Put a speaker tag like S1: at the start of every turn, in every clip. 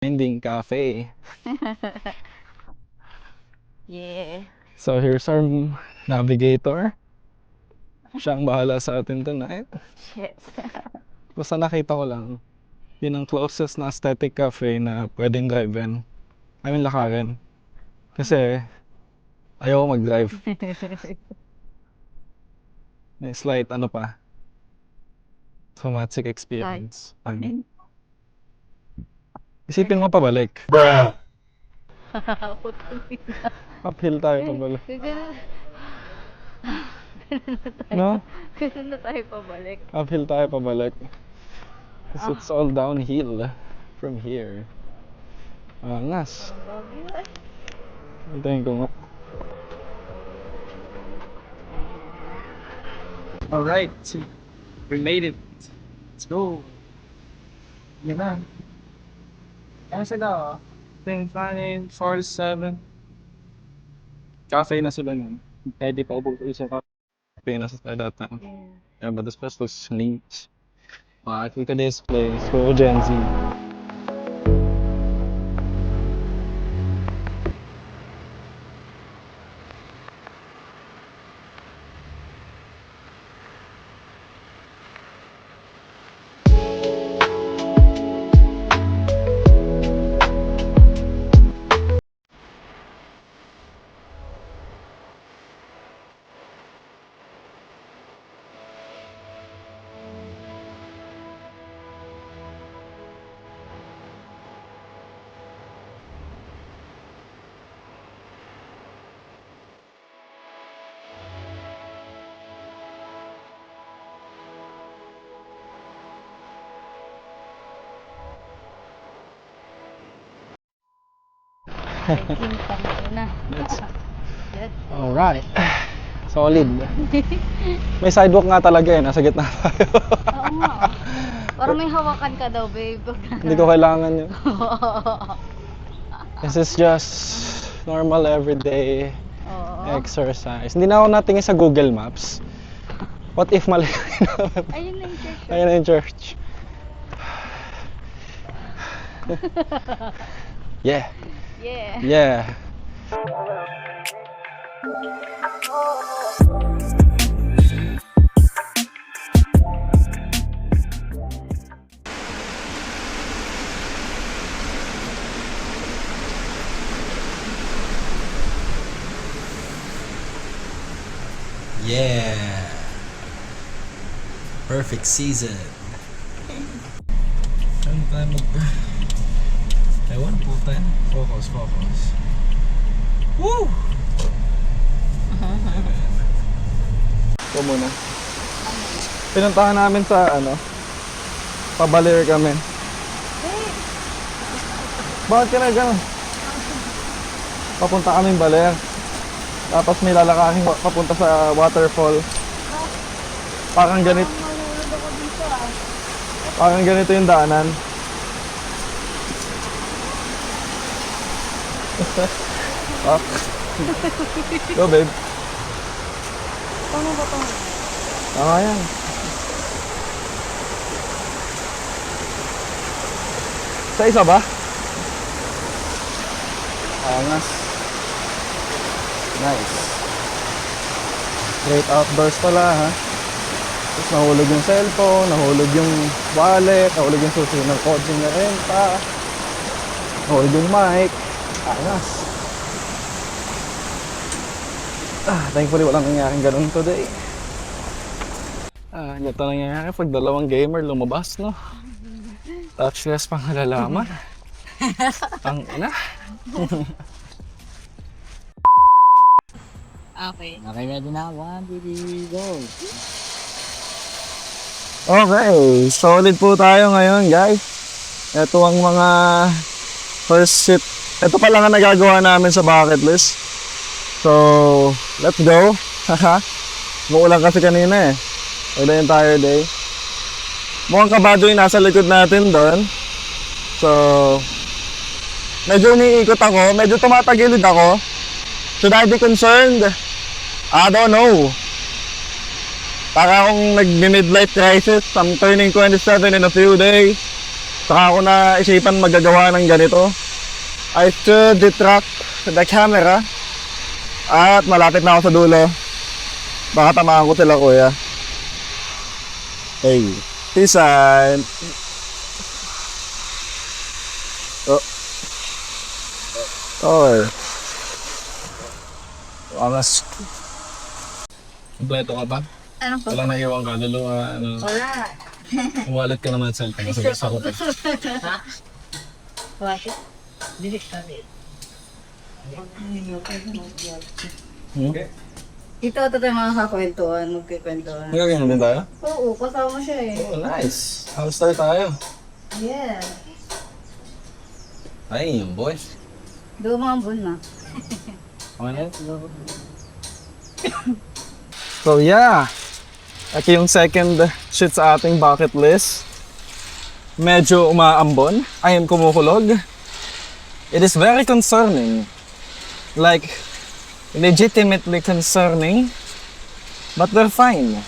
S1: Winding Cafe.
S2: Yeah.
S1: So here's our navigator. Siya ang bahala sa atin tonight.
S2: Yes.
S1: Basta nakita ko lang, yun ang closest na aesthetic cafe na pwedeng drive-in. I mean, lakarin. Kasi, ayaw ko mag-drive. May slight, traumatic experience. Isipin mo pabalik. Uphill tayo pabalik. No?
S2: Gusto na tayo pabalik.
S1: Uphill tayo pabalik. Because it's all downhill from here. Angas. Hintayin ko nga. Alright, we made it. Let's go. Yan na. Ano sila? 10-9-4-7. Cafe na sila nun. Pwede pa ubog sa cafe na sa data. Yeah, but this place looks neat. Look at this place. Go Gen Z.
S2: Hiking pang na.
S1: Alright. Solid. May sidewalk nga talaga eh. Nasa gitna tayo.
S2: Oo nga. Parang may hawakan ka daw, babe.
S1: Hindi ko kailangan yun. This is just normal everyday exercise. Hindi na ako natingin sa Google Maps. What if mali?
S2: Ayun na yung church.
S1: Ayun na yung church. Yeah.
S2: Yeah.
S1: Yeah.
S3: Yeah. Perfect season. Ano tayo Ewan po tayo. Focus. Woo!
S1: Ito muna. Pinuntahan namin sa Pabaler kami. Bakit ka na gano'n? Papunta kaming Baler. Tapos may lalakarin papunta sa waterfall. Parang ganito yung daanan. Go babe.
S2: Paano ba ito?
S1: Yan. Sa isa ba? Angas. Nice. Great outdoors pala ha. Tapos nahulog yung cellphone, nahulog yung wallet, nahulog yung susi ng kotse na renta, nahulog yung mic. Angas. Thankfully walang nangyaring ganun today. Ito nangyayari pag dalawang gamer lumabas, no? Touchless pang halalaman. Ang ina.
S2: Okay.
S4: Okay, ready na. 1, 2, 3, go!
S1: Okay, solid po tayo ngayon, guys. Ito ang mga first sit. Ito pa lang ang nagagawa namin sa bucket list. So, let's go. Muulan kasi kanina eh. Ito yung entire day. Mukhang kabado yung nasa likod natin doon. So, medyo umiikot ako. Medyo tumatagilid ako. Should I be concerned? I don't know. Para akong nag-midlife crisis. I'm turning 27 in a few days. Saka ako na isipan magagawa ng ganito. I should detract the camera. At malapit na ako sa dulo. Baka tamaan ko sila, kuya. Hey, pisan. Oh. Oh. Alas.
S3: Kompleto ka ba?
S2: Ano po?
S3: Walang naiwan ka. Luluwa, ano.
S2: Wala.
S3: Wallet ka naman sa cellphone. Sige, sa ko.
S2: Bakit? Dilik kami. Ito tayo mga kakwentuhan, magkikwentuhan.
S3: Magagano din tayo?
S2: Oo, kasama siya eh.
S3: Oh, nice. House tayo.
S2: Yeah.
S3: Ay, yung boy.
S2: Dumambol na.
S3: Okay na?
S1: So yeah, ito yung second shoot sa ating bucket list. Medyo umaambon, ayon kumukulog. It is very concerning. Like, legitimately concerning. But we're fine.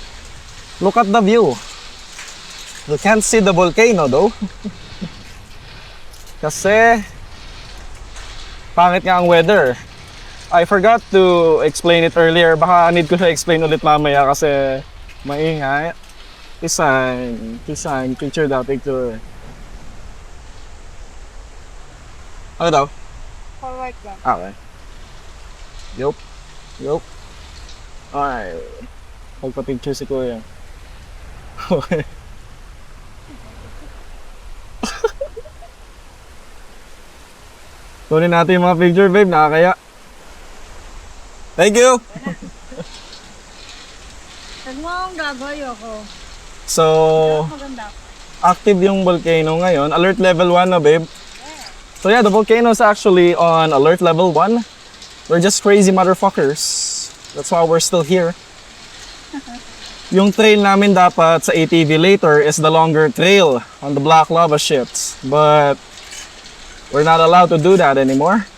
S1: Look at the view. You can't see the volcano though. Kasi, pangit nga ang weather. I forgot to explain it earlier. Baka need ko siya explain ulit mamaya kasi maingay. Design, picture daw, picture. Ano daw?
S2: Forward lang.
S1: Okay. Yup. Alright. Magpa-picture si kuya. Okay. Kunin natin yung mga picture, babe. Nakakaya. Thank you!
S2: Huwag mo akong gagawin ako.
S1: So,
S2: Maganda.
S1: active yung volcano ngayon. Alert level 1 na, babe. So yeah, the volcano is actually on alert level 1. We're just crazy motherfuckers. That's why we're still here. Yung trail namin dapat sa ATV later is the longer trail on the black lava shits. But we're not allowed to do that anymore.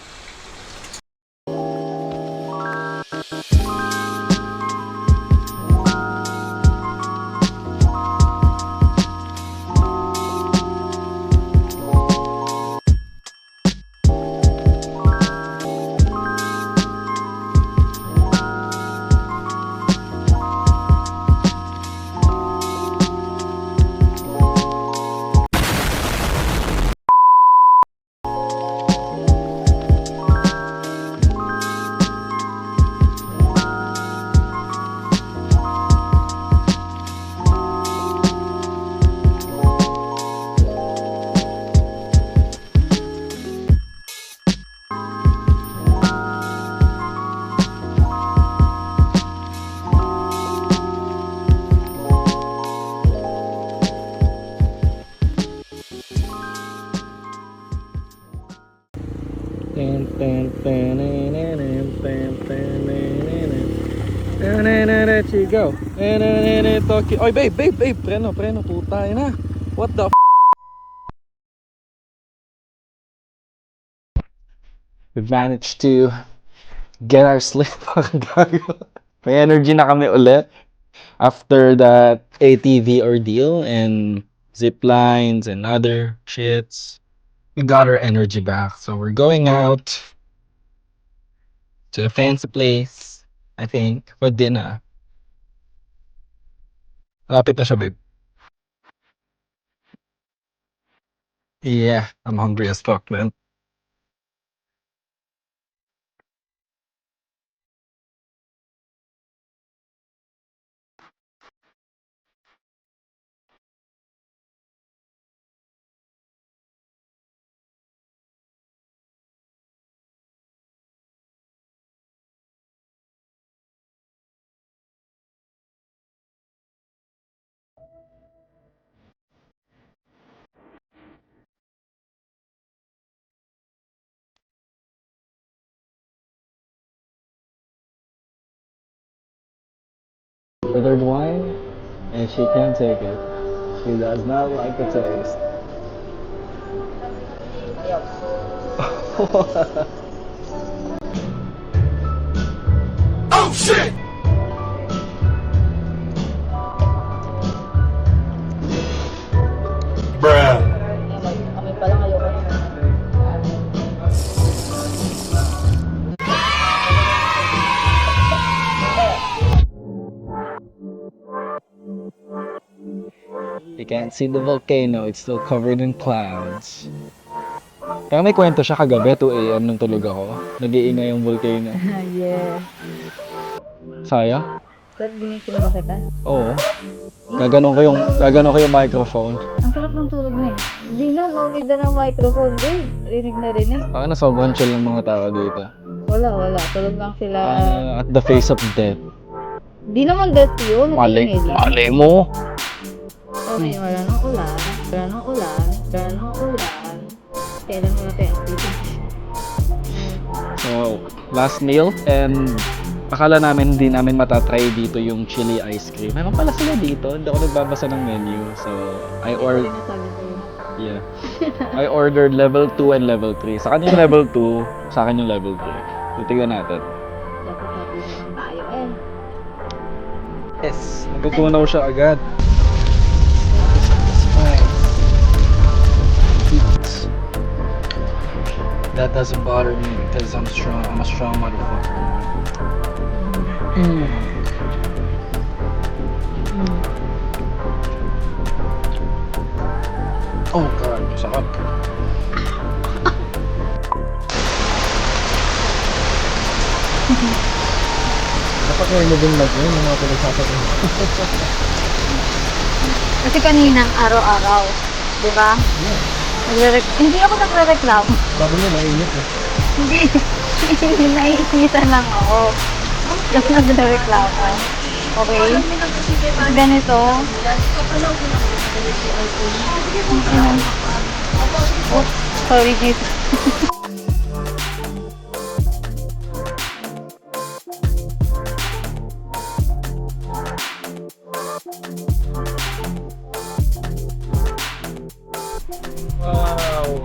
S1: Chico. Tokyo. Oy, babe, preno, puta na. What the f***? We managed to get our sleep. May energy na kami ulit after that ATV ordeal and zip lines and other shits. We got our energy back. So we're going out to a fancy place, I think, for dinner. Lapit na siya, babe. Yeah, I'm hungry as fuck, man. Ordered wine, and she can't take it. She does not like the taste.
S3: Oh shit! Bruh. You can't see the volcano. It's still covered in clouds. Kaya may kwento siya kagabi, 2 AM nung tulog ako. Nag-iingay yung volcano.
S2: yeah.
S3: Saya?
S2: Sir, ginising ba kita?
S3: Oo. Gaganon ko yung microphone.
S2: Ang sarap ng tulog mo eh. Hindi na, maunid na ng microphone din. Rinig na rinig.
S3: Baka sobrang chill ng mga tao dito.
S2: Wala. Tulog lang sila.
S3: At the face of death.
S2: Di naman death yun.
S3: Mali.
S2: Nag-iingay lang.
S3: Mali mo!
S2: Okay, wala nang ulan. Kailan mo natin ang activity?
S3: So, last meal and akala namin hindi namin matatry dito yung chili ice cream. Meron pala sila dito. Hindi ako nagbabasa ng menu. So, I ordered level 2 and level 3. Sa kanya yung level 2, sa akin yung level 3. Titignan natin.
S2: Dapat natin naman tayo eh.
S3: Yes, natutunaw siya agad. That doesn't bother me because I'm strong. I'm a strong motherfucker. Oh god, masakit. Dapat may moving mag yun, yung mga pinagsasabi.
S2: Kasi kaninang araw-araw, di ba? Hindi ako nagre-reklamo.
S3: Sabi niya, mainit eh.
S2: Hindi, naiinitan lang ako. Just nagre-reklamo. Okay? Ganito. Oops, sorry, Jesus.
S3: Wow!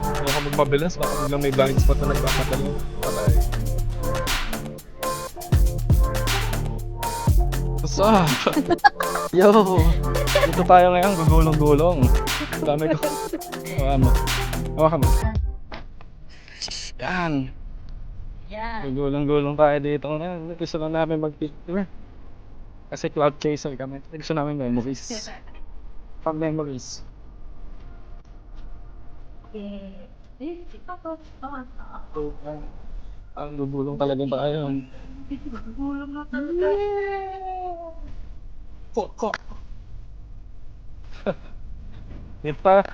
S3: Huwag ka magpabilis, baka biglang may blind spot na nagpapatalo. Patay. What's up? Yo! Dito tayo ngayon, gugulong-gulong. Dami ko. Hawakan mo. Hawakan mo. Yan!
S2: Yan.
S3: Gugulong-gulong tayo dito ngayon. Gusto lang namin mag-picture. Kasi cloud chaser kami. Gusto namin memories. Pag memories. Ang gugulong talaga tayo.
S2: Gulong na talaga.
S3: Ko. Di pa.